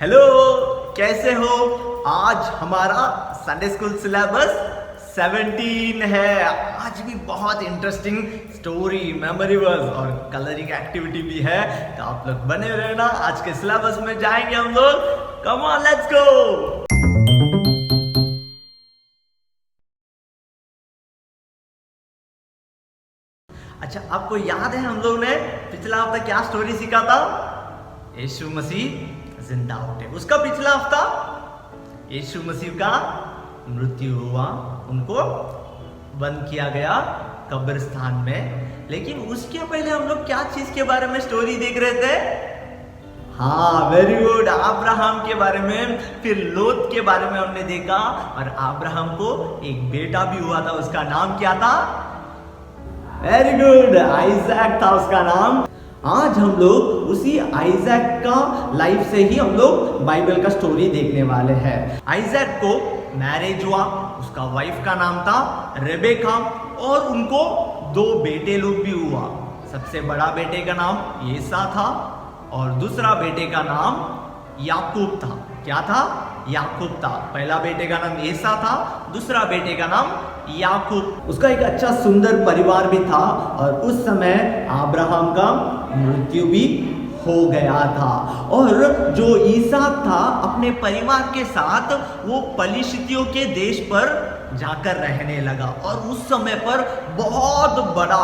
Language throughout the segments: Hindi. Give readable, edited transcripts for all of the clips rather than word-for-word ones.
हेलो, कैसे हो? आज हमारा संडे स्कूल सिलेबस 17 है। आज भी बहुत इंटरेस्टिंग स्टोरी, मेमोरेबल और कलरिंग एक्टिविटी भी है, तो आप लोग बने रहना। आज के सिलेबस में जाएंगे हम लोग। Come on, let's go. अच्छा, आपको याद है हम लोग ने पिछला हफ्ता क्या स्टोरी सीखा था? यीशु मसीह जिंदा उठे। उसका पिछला हफ्ता यीशु मसीह का मृत्यु हुआ, उनको बंद किया गया कब्रिस्तान में। लेकिन उसके पहले हम लोग क्या चीज के बारे में स्टोरी देख रहे थे? हाँ, वेरी गुड, अब्राहम के बारे में, फिर लोत के बारे में हमने देखा। और अब्राहम को एक बेटा भी हुआ था, उसका नाम क्या था? वेरी गुड, आइजैक था उसका नाम। आज हम लोग उसी आइजैक का लाइफ से ही हम लोग बाइबल का स्टोरी देखने वाले हैं। आइजैक को मैरिज हुआ, उसका वाइफ का नाम था रेबेका, और उनको 2 बेटे लोग भी हुआ। सबसे बड़ा बेटे का नाम येसा था और दूसरा बेटे का नाम याकूब था। क्या था? याकूब था। पहला बेटे का नाम येसा था, दूसरा बेटे का नाम याकूब। उसका एक अच्छा सुंदर परिवार भी था, और उस समय अब्राहम का मृत्यु भी हो गया था। और जो ईसाक था, अपने परिवार के साथ वो पलिश्तियों के देश पर जाकर रहने लगा। और उस समय पर बहुत बड़ा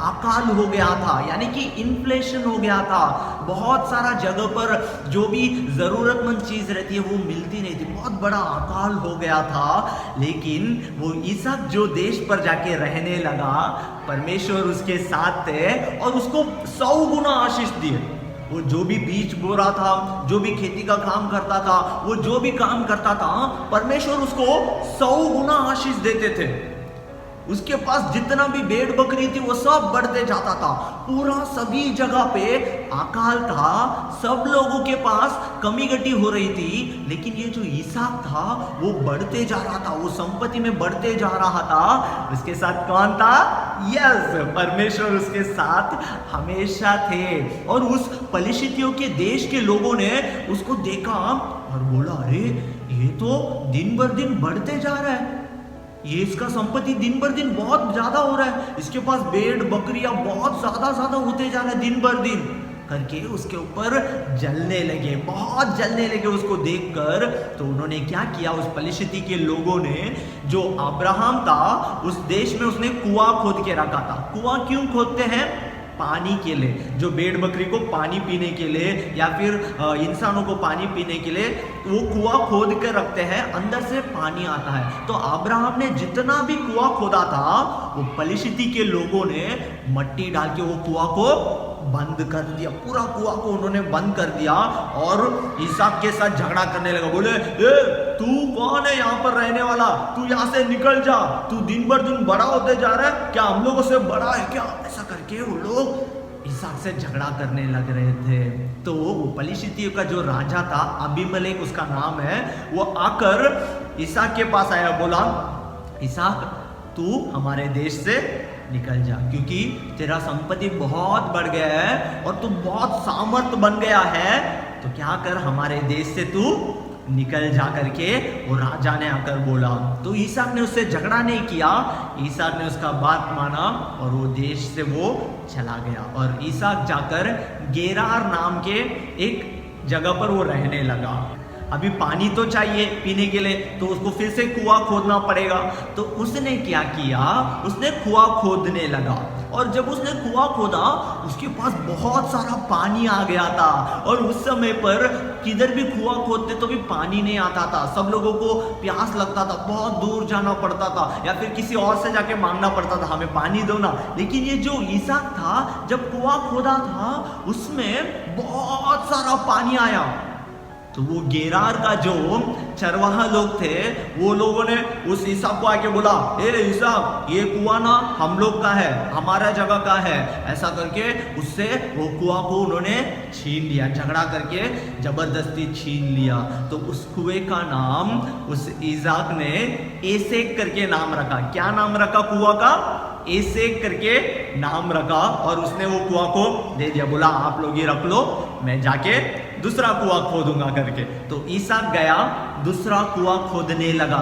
अकाल हो गया था, यानी कि इन्फ्लेशन हो गया था। बहुत सारा जगह पर जो भी जरूरतमंद चीज रहती है वो मिलती नहीं थी, बहुत बड़ा अकाल हो गया था। लेकिन वो ईसाक जो देश पर जाके रहने लगा, परमेश्वर उसके साथ थे और उसको 100 गुना आशीष दिए। वो जो भी बीज बो रहा था, जो भी खेती का काम करता था, वो जो भी काम करता था, परमेश्वर उसको 100 गुना आशीष देते थे। उसके पास जितना भी भेड़ बकरी थी वो सब बढ़ते जाता था। पूरा सभी जगह पे अकाल था, सब लोगों के पास कमी घटी हो रही थी। लेकिन ये जो ईसाक था वो बढ़ते जा रहा था, वो संपत्ति में बढ़ते जा रहा था। उसके साथ कौन था? यस, परमेश्वर उसके साथ हमेशा थे। और उस पलिश्तियों के देश के लोगों ने उसको देखा और बोला, अरे ये तो दिन भर दिन बढ़ते जा रहा है, ये इसका संपत्ति दिन भर दिन बहुत ज्यादा हो रहा है, इसके पास भेड़ बकरियां बहुत ज्यादा होते जा रहे हैं दिन भर दिन करके उसके ऊपर जलने लगे, बहुत जलने लगे उसको देखकर। तो उन्होंने क्या किया, उस पलिश्ती के लोगों ने, जो अब्राहम था उस देश में उसने कुआं खोद के रखा था। कुआं क्यों खोदते हैं? पानी के लिए, जो भेड़ बकरी को पानी पीने के लिए या फिर इंसानों को पानी पीने के लिए वो कुआं खोद कर रखते हैं, अंदर से पानी आता है। तो अब्राहम ने जितना भी कुआं खोदा था, वो पलिश्ती के लोगों ने मट्टी डाल के वो कुआं को बंद कर दिया। पूरा कुआं को उन्होंने बंद कर दिया और ईसाक के साथ झगड़ा करने लगा। बोले, तू कौन है यहाँ पर रहने वाला? तू यहाँ से निकल जा, तू दिन भर दिन बड़ा होते जा रहा है, क्या हम लोगों से बड़ा है क्या? ऐसा करके वो लोग ईसाक से झगड़ा करने लग रहे थे। तो वो पलिश्तियों का जो राजा था, अबीमेलेक उसका नाम है, वो आकर ईसाक के पास आया, बोला, ईसाक तू हमारे देश से निकल जा, क्योंकि तेरा संपत्ति बहुत बढ़ गया है और तू बहुत सामर्थ बन गया है। तो क्या कर, हमारे देश से तू निकल जा करके वो राजा ने आकर बोला। तो ईसाक ने उससे झगड़ा नहीं किया, ईसाक ने उसका बात माना और वो देश से वो चला गया। और ईसाक जाकर गेरार नाम के एक जगह पर वो रहने लगा। अभी पानी तो चाहिए पीने के लिए, तो उसको फिर से कुआं खोदना पड़ेगा। तो उसने क्या किया, उसने कुआं खोदने लगा। और जब उसने कुआं खोदा, उसके पास बहुत सारा पानी आ गया था। और उस समय पर किधर भी कुआं खोदते तो भी पानी नहीं आता था, सब लोगों को प्यास लगता था, बहुत दूर जाना पड़ता था या फिर किसी और से जाके मांगना पड़ता था, हमें पानी दो ना। लेकिन ये जो ईसाक था, जब कुआं खोदा था उसमें बहुत सारा पानी आया। तो वो गेरार का जो चरवाहा लोग थे, वो लोगों ने उस ईसाक को आके बोला, ए ईसाक, ये कुआं ना हम लोग का है, हमारा जगह का है। ऐसा करके उससे वो कुआं को उन्होंने छीन लिया, झगड़ा करके जबरदस्ती छीन लिया। तो उस कुएं का नाम उस ईसाक ने एसेक करके नाम रखा। क्या नाम रखा कुआं का? एसेक करके नाम रखा। और उसने वो कुआं को दे दिया, बोला आप लोग ये रख लो, मैं जाके दूसरा कुआं खोदूंगा करके। तो ईसाक गया, दूसरा कुआं खोदने लगा,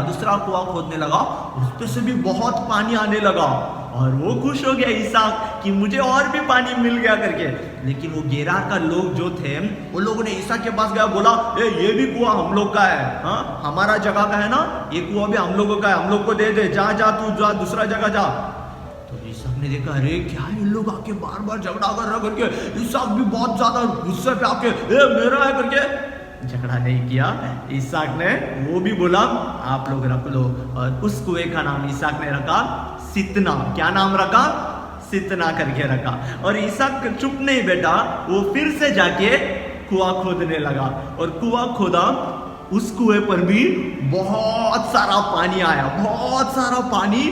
उस पे से भी बहुत पानी आने लगा और वो खुश हो गया ईसाक कि मुझे और भी पानी मिल गया करके। लेकिन वो गेरार का लोग जो थे, वो लोगों ने ईसाक के पास गया, बोला ये भी कुआं हम लोग का है, हाँ हमारा जगह का है ना, ये कुआं भी हम लोगों का है, हम लोग को दे दे, जा तू जा दूसरा जगह जा। तो ईसाक ने देखा, अरे क्या इन लोग आके बार बार झगड़ा कर रहा करके। ईसाक भी बहुत ज्यादा गुस्से पे आके मेरा है करके झगड़ा नहीं किया। ईसाक ने वो भी बोला आप लोग रख लो, और उस कुएं का नाम ईसाक ने रखा सितना। क्या नाम रखा? सितना करके रखा। और ईसाक चुप नहीं बैठा, वो फिर से जाके कुआं खोदने लगा और कुआं खोदा। उस कुएं पर भी बहुत सारा पानी आया, बहुत सारा पानी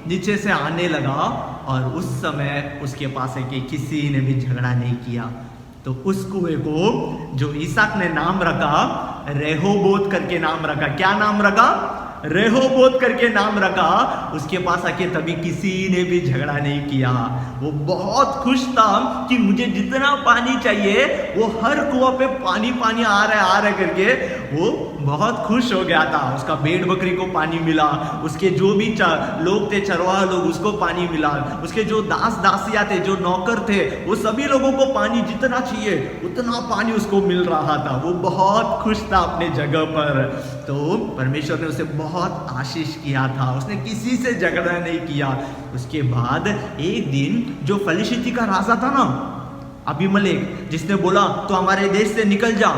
नीचे से आने लगा। और उस समय उसके पास है कि किसी ने भी झगड़ा नहीं किया। तो उस कुएं को जो ईसाक ने नाम रखा रेहोबोत करके नाम रखा। क्या नाम रखा? रेहोबोत करके नाम रखा। उसके पास आके तभी किसी ने भी झगड़ा नहीं किया। वो बहुत खुश था कि मुझे जितना पानी चाहिए वो हर कुआं पे पानी आ रहा है करके वो बहुत खुश हो गया था। उसका भेड़ बकरी को पानी मिला, उसके जो भी लोग थे चरवाहा लोग उसको पानी मिला, उसके जो दास दासियां थे जो नौकर थे वो सभी लोगों को पानी जितना चाहिए उतना पानी उसको मिल रहा था। वो बहुत खुश था अपने जगह पर। तो परमेश्वर ने उसे बहुत आशीष किया था, उसने किसी से झगड़ा नहीं किया। उसके बाद एक दिन जो फलिस्ती का राजा था ना अबीमेलेक, जिसने बोला तो हमारे देश से निकल जा,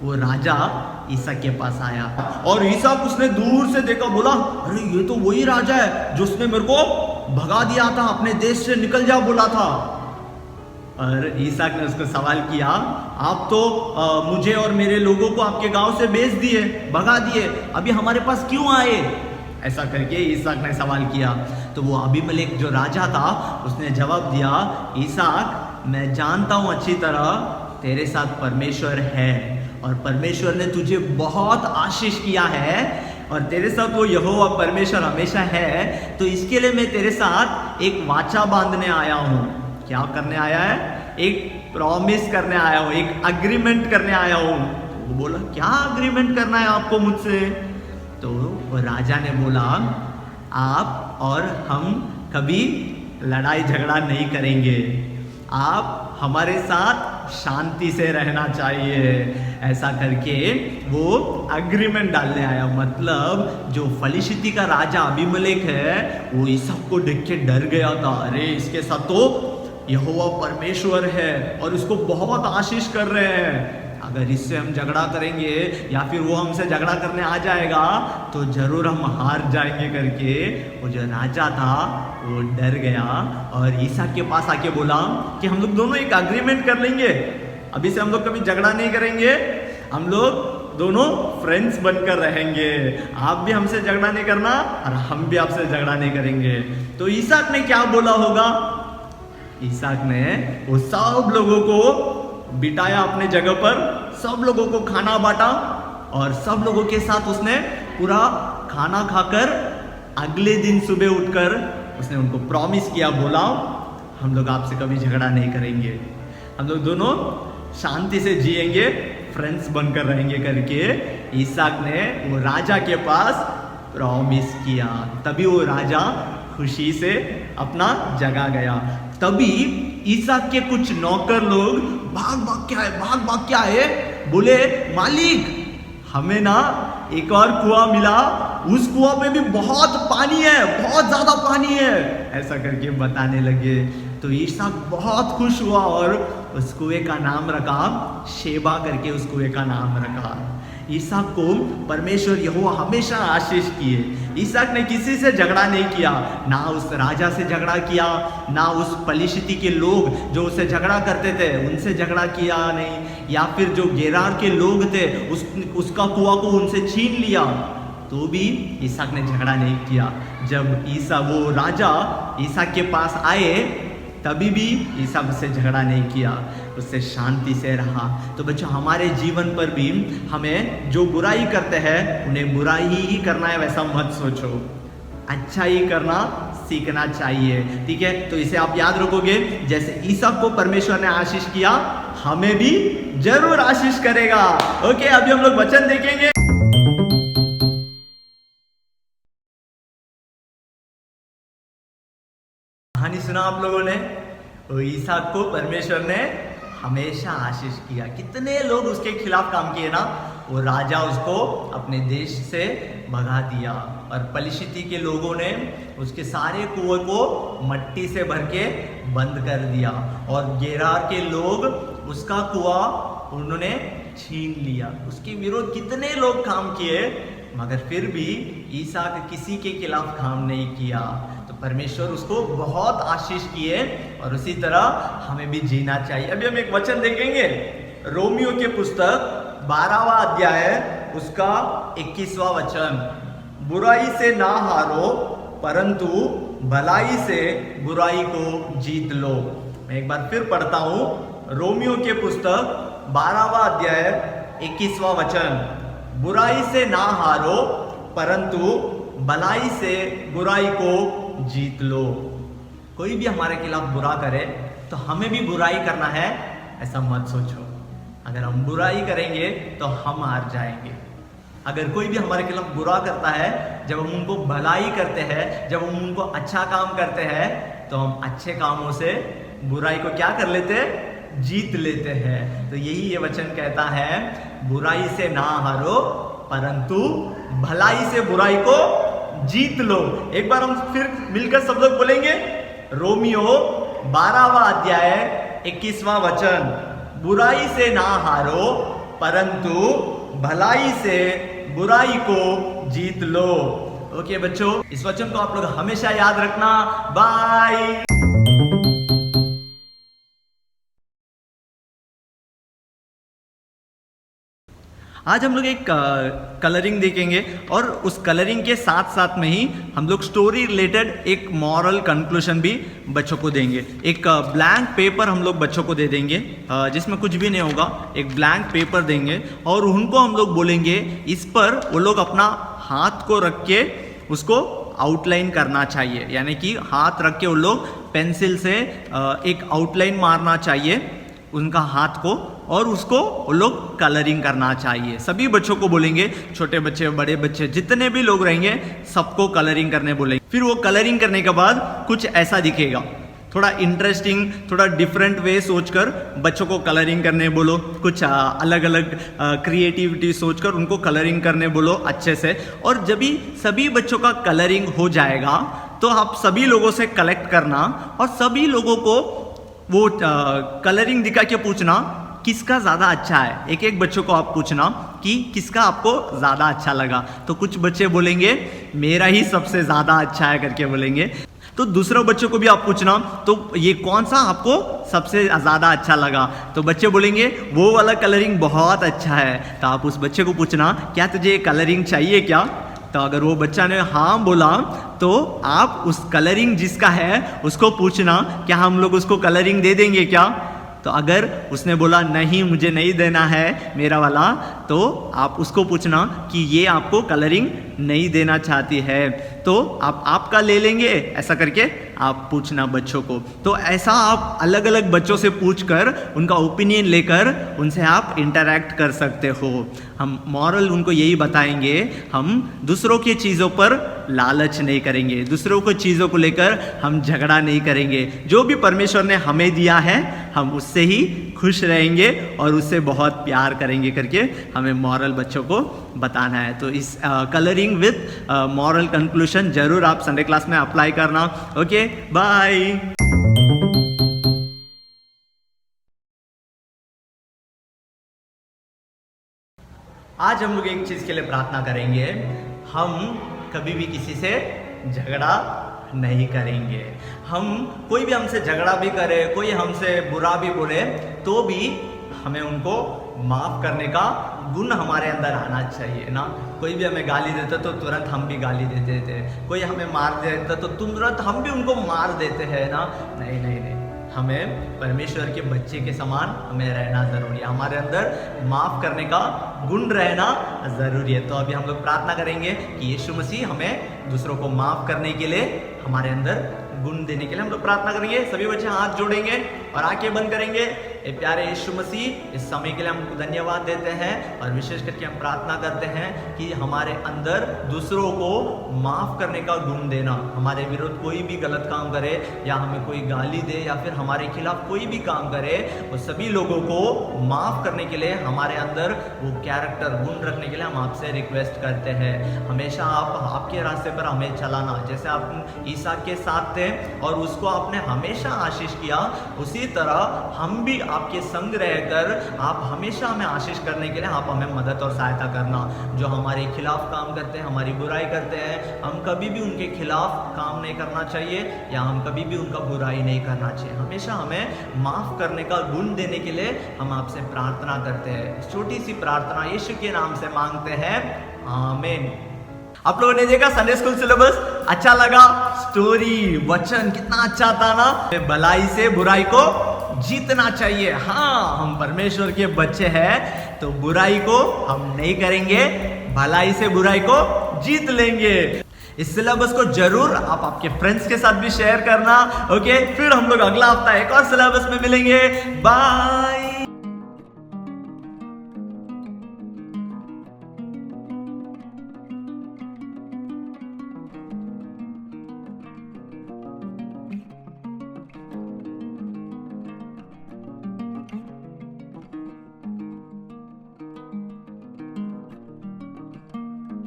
वो राजा ईसाक के पास आया और ईसाक उसने दूर से देखा, बोला अरे ये तो वही राजा है जो उसने मेरे को भगा दिया था, अपने देश से निकल जा बोला था। और ईसाक ने उसको सवाल किया, आप तो मुझे और मेरे लोगों को आपके गांव से बेच दिए, भगा दिए, अभी हमारे पास क्यों आए? ऐसा करके ईसाक ने सवाल किया। तो वो अबीमेलेक जो राजा था उसने जवाब दिया, ईसाक मैं जानता हूं अच्छी तरह तेरे साथ परमेश्वर है और परमेश्वर ने तुझे बहुत आशीष किया है और तेरे साथ वो यहोवा परमेश्वर हमेशा है। तो इसके लिए मैं तेरे साथ एक वाचा बांधने आया हूँ। क्या करने आया है? एक प्रॉमिस करने आया हूँ, एक अग्रीमेंट करने आया हूँ। तो वो बोला क्या अग्रीमेंट करना है आपको मुझसे? तो वो राजा ने बोला आप और हम कभी लड़ाई झगड़ा नहीं करेंगे, आप हमारे साथ शांति से रहना चाहिए। ऐसा करके वो अग्रीमेंट डालने आया। मतलब जो फलिस्ती का राजा अबीमेलेक है वो इस सब को देख के डर गया था, अरे इसके साथ तो यहोवा परमेश्वर है और इसको बहुत आशीष कर रहे हैं, अगर इससे हम झगड़ा करेंगे या फिर वो हमसे झगड़ा करने आ जाएगा तो जरूर हम हार जाएंगे करके वो जो राजा था वो डर गया और ईसाक के पास आके बोला कि हम लोग दोनों एक अग्रीमेंट कर लेंगे, अभी से हम लोग कभी झगड़ा नहीं करेंगे, हम लोग दोनों फ्रेंड्स बनकर रहेंगे, आप भी हमसे झगड़ा नहीं करना और हम भी आपसे झगड़ा नहीं करेंगे। तो ईसाक ने क्या बोला होगा? ईसाक ने वो सब लोगों को बिठाया अपने जगह पर, सब लोगों को खाना बांटा और सब लोगों के साथ उसने पूरा खाना खाकर अगले दिन सुबह उठकर उसने उनको प्रॉमिस किया, बोला हम लोग आपसे कभी झगड़ा नहीं करेंगे, हम लोग दोनों शांति से जिएंगे, फ्रेंड्स बनकर रहेंगे करके ईसाक ने वो राजा के पास प्रॉमिस किया। तभी वो राजा खुशी से अपना जगह गया। तभी ईसाक के कुछ नौकर लोग भाग के आए, बोले मालिक हमें ना एक और कुआं मिला, उस कुआं पे भी बहुत पानी है, बहुत ज्यादा पानी है, ऐसा करके बताने लगे। तो ईसाक बहुत खुश हुआ और उस कुएं का नाम रखा शेबा करके, उस कुएं का नाम रखा। ईसाक को परमेश्वर यहोवा हमेशा आशीष किए। ईसाक ने किसी से झगड़ा नहीं किया, ना उस राजा से झगड़ा किया, ना उस फलिस्ती के लोग जो उससे झगड़ा करते थे उनसे झगड़ा किया नहीं, या फिर जो गेरार के लोग थे उसका कुआं को उनसे छीन लिया, तो भी ईसाक ने झगड़ा नहीं किया। जब वो राजा ईसाक के पास आए तभी भी ईसाक उससे झगड़ा नहीं किया, उससे शांति से रहा। तो बच्चों हमारे जीवन पर भी हमें जो बुराई करते हैं उन्हें बुराई ही करना है वैसा मत सोचो, अच्छा ही करना सीखना चाहिए। ठीक है, तो इसे आप याद रखोगे। जैसे ईसाक को परमेश्वर ने आशीष किया, हमें भी जरूर आशीष करेगा। ओके, अभी हम लोग वचन देखेंगे। कहानी सुना आप लोगों ने, तो ईसाक को परमेश्वर ने हमेशा आशीष किया। कितने लोग उसके खिलाफ काम किए ना, वो राजा उसको अपने देश से भगा दिया, और पलिश्ती के लोगों ने उसके सारे कुएं को मट्टी से भर के बंद कर दिया, और गेरार के लोग उसका कुआं उन्होंने छीन लिया। उसके विरोध कितने लोग काम किए, मगर फिर भी ईसाक किसी के खिलाफ काम नहीं किया। तो परमेश्वर उसको बहुत आशीष किए, और उसी तरह हमें भी जीना चाहिए। अभी हम एक वचन देखेंगे, रोमियो के पुस्तक 12वां अध्याय उसका 21वां वचन। बुराई से ना हारो, परंतु भलाई से बुराई को जीत लो। मैं एक बार फिर पढ़ता हूं, रोमियो के पुस्तक 12वां अध्याय 21वां वचन। बुराई से ना हारो, परंतु भलाई से बुराई को जीत लो। कोई भी हमारे खिलाफ बुरा करे तो हमें भी बुराई करना है, ऐसा मत सोचो। अगर हम बुराई करेंगे तो हम हार जाएंगे। अगर कोई भी हमारे खिलाफ बुरा करता है, जब हम उनको भलाई करते हैं, जब हम उनको अच्छा काम करते हैं, तो हम अच्छे कामों से बुराई को क्या कर लेते हैं, जीत लेते हैं। तो यही ये वचन कहता है, बुराई से ना हारो, परंतु भलाई से बुराई को जीत लो। एक बार हम फिर मिलकर सब लोग बोलेंगे, रोमियो 12वां अध्याय 21वां वचन। बुराई से ना हारो, परंतु भलाई से बुराई को जीत लो। ओके बच्चों, इस वचन को आप लोग हमेशा याद रखना। बाय। आज हम लोग एक कलरिंग देखेंगे, और उस कलरिंग के साथ साथ में ही हम लोग स्टोरी रिलेटेड एक मॉरल कंक्लूजन भी बच्चों को देंगे। एक ब्लैंक पेपर हम लोग बच्चों को दे देंगे, जिसमें कुछ भी नहीं होगा। एक ब्लैंक पेपर देंगे, और उनको हम लोग बोलेंगे, इस पर वो लोग अपना हाथ को रख के उसको आउटलाइन करना चाहिए। यानी कि हाथ रख के वो लोग पेंसिल से एक आउटलाइन मारना चाहिए उनका हाथ को, और उसको वो लोग कलरिंग करना चाहिए। सभी बच्चों को बोलेंगे, छोटे बच्चे, बड़े बच्चे, जितने भी लोग रहेंगे, सबको कलरिंग करने बोलेंगे। फिर वो कलरिंग करने के बाद कुछ ऐसा दिखेगा, थोड़ा इंटरेस्टिंग, थोड़ा डिफरेंट वे सोचकर बच्चों को कलरिंग करने बोलो। कुछ अलग अलग क्रिएटिविटी सोचकर उनको कलरिंग करने बोलो अच्छे से। और जब भी सभी बच्चों का कलरिंग हो जाएगा, तो आप सभी लोगों से कलेक्ट करना, और सभी लोगों को वो कलरिंग दिखा के पूछना किसका ज़्यादा अच्छा है। एक एक बच्चों को आप पूछना कि किसका आपको ज़्यादा अच्छा लगा। तो कुछ बच्चे बोलेंगे मेरा ही सबसे ज़्यादा अच्छा है करके बोलेंगे। तो दूसरे बच्चों को भी आप पूछना, तो ये कौन सा आपको सबसे ज़्यादा अच्छा लगा। तो बच्चे बोलेंगे वो वाला कलरिंग बहुत अच्छा है। तो आप उस बच्चे को पूछना, क्या तुझे कलरिंग चाहिए क्या। तो अगर वो बच्चा ने हाँ बोला, तो आप उस कलरिंग जिसका है उसको पूछना, क्या हम लोग उसको कलरिंग दे देंगे क्या। तो अगर उसने बोला नहीं मुझे नहीं देना है मेरा वाला, तो आप उसको पूछना कि ये आपको कलरिंग नहीं देना चाहती है, तो आप आपका ले लेंगे, ऐसा करके आप पूछना बच्चों को। तो ऐसा आप अलग अलग बच्चों से पूछकर उनका ओपिनियन लेकर उनसे आप इंटरैक्ट कर सकते हो। हम मॉरल उनको यही बताएंगे, हम दूसरों की चीज़ों पर लालच नहीं करेंगे, दूसरों को चीज़ों को लेकर हम झगड़ा नहीं करेंगे। जो भी परमेश्वर ने हमें दिया है हम उससे ही खुश रहेंगे और उससे बहुत प्यार करेंगे करके हमें मॉरल बच्चों को बताना है। तो इस कलरिंग विथ मॉरल कंक्लूजन जरूर आप संडे क्लास में अप्लाई करना। Okay bye. आज हम लोग एक चीज के लिए प्रार्थना करेंगे, हम कभी भी किसी से झगड़ा नहीं करेंगे। हम कोई भी हमसे झगड़ा भी करे, कोई हमसे बुरा भी बोले, तो भी हमें उनको माफ करने का गुण हमारे अंदर आना चाहिए ना। कोई भी हमें गाली देता तो तुरंत हम भी गाली देते थे, कोई हमें मार देता तो तुरंत हम भी उनको मार देते हैं ना। नहीं नहीं नहीं, हमें परमेश्वर के बच्चे के समान हमें रहना जरूरी है, हमारे अंदर माफ करने का गुण रहना जरूरी है। तो अभी हम लोग प्रार्थना करेंगे कि यीशु मसीह हमें दूसरों को माफ करने के लिए, हमारे अंदर गुण देने के लिए हम लोग प्रार्थना करेंगे। सभी बच्चे हाथ जोड़ेंगे और आंखें बंद करेंगे। ए प्यारे यीशु मसीह, इस समय के लिए हमको धन्यवाद देते हैं और विशेष करके हम प्रार्थना करते हैं कि हमारे अंदर दूसरों को माफ करने का गुण देना। हमारे विरुद्ध कोई भी गलत काम करे या हमें कोई गाली दे या फिर हमारे खिलाफ कोई भी काम करे, वो सभी लोगों को माफ करने के लिए हमारे अंदर वो कैरेक्टर गुण रखने के लिए हम आपसे रिक्वेस्ट करते हैं। हमेशा आप आपके रास्ते पर हमें चलाना, जैसे आप ईसा के साथ थे और उसको आपने हमेशा आशीष किया, उसी तरह हम भी आपके संग रहकर आप हमेशा हमें आशीष करने के लिए आप हमें मदद और सहायता करना। जो हमारे खिलाफ काम करते हैं, हमारी बुराई करते हैं, हम कभी भी उनके खिलाफ काम नहीं करना चाहिए या हम कभी भी उनका बुराई नहीं करना चाहिए। हमेशा हमें माफ करने का गुण देने के लिए हम आपसे प्रार्थना करते हैं। छोटी सी प्रार्थना यीशु के नाम से मांगते हैं, आमीन। आप लोगों ने देखा संडे स्कूल सिलेबस अच्छा लगा? स्टोरी वचन कितना अच्छा था ना। भलाई से बुराई को जीतना चाहिए। हाँ, हम परमेश्वर के बच्चे हैं तो बुराई को हम नहीं करेंगे, भलाई से बुराई को जीत लेंगे। इस सिलेबस को जरूर आप आपके फ्रेंड्स के साथ भी शेयर करना। ओके, फिर हम लोग अगला हफ्ता एक और सिलेबस में मिलेंगे। बाय।